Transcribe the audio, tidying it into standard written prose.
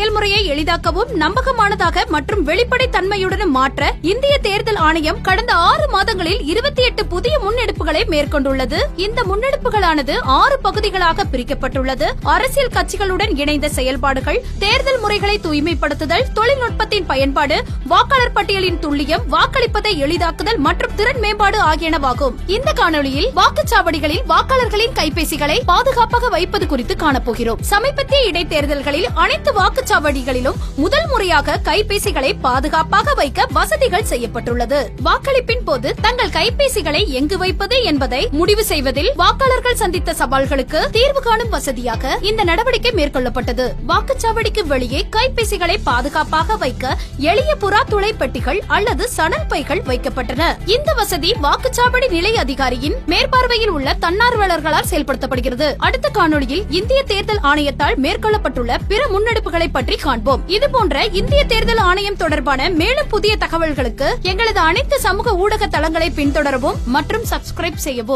செயல்முறையை எளிதாக்கவும் நம்பகமானதாக மற்றும் வெளிப்படை தன்மையுடன் மாற்ற இந்திய தேர்தல் ஆணையம் கடந்த 6 மாதங்களில் 28 புதிய முன்னெடுப்புகளை மேற்கொண்டுள்ளது. இந்த முன்னெடுப்புகளானது 6 பகுதிகளாக பிரிக்கப்பட்டுள்ளது. அரசியல் கட்சிகளுடன் இணைந்த செயல்பாடுகள், தேர்தல் முறைகளை தூய்மைப்படுத்துதல், தொழில்நுட்பத்தின் பயன்பாடு, வாக்காளர் பட்டியலின் துல்லியம், வாக்களிப்பதை எளிதாக்குதல் மற்றும் திறன் மேம்பாடு ஆகியனவாகும். இந்த காணொலியில் வாக்குச்சாவடிகளில் வாக்காளர்களின் கைபேசிகளை பாதுகாப்பாக வைப்பது குறித்து காணப்போகிறோம். சமீபத்திய இடைத்தேர்தல்களில் அனைத்து வாக்குச்சாவடிகளிலும் முதல் முறையாக கைபேசிகளை பாதுகாப்பாக வைக்க வசதிகள் செய்யப்பட்டுள்ளது. வாக்களிப்பின் போது தங்கள் கைபேசிகளை எங்கு வைப்பது என்பதை முடிவு செய்வதில் வாக்காளர்கள் சந்தித்த சவால்களுக்கு தீர்வு காணும் வசதியாக இந்த நடவடிக்கை மேற்கொள்ளப்பட்டது. வாக்குச்சாவடிக்கு வெளியே கைபேசிகளை பாதுகாப்பாக வைக்க எளிய புறா துளை பெட்டிகள் அல்லது சணல் பைகள் வைக்கப்பட்டன. இந்த வசதி வாக்குச்சாவடி நிலைய அதிகாரியின் மேற்பார்வையில் உள்ள தன்னார்வலர்களால் செயல்படுத்தப்படுகிறது. அடுத்த காணொலியில் இந்திய தேர்தல் ஆணையத்தால் மேற்கொள்ளப்பட்டுள்ள பிற முன்னெடுப்புகளை பற்றி காண்போம். இதுபோன்ற இந்திய தேர்தல் ஆணையம் தொடர்பான மேலும் புதிய தகவல்களுக்கு எங்களது அனைத்து சமூக ஊடக தளங்களை பின்தொடரவும் மற்றும் சப்ஸ்கிரைப் செய்யவும்.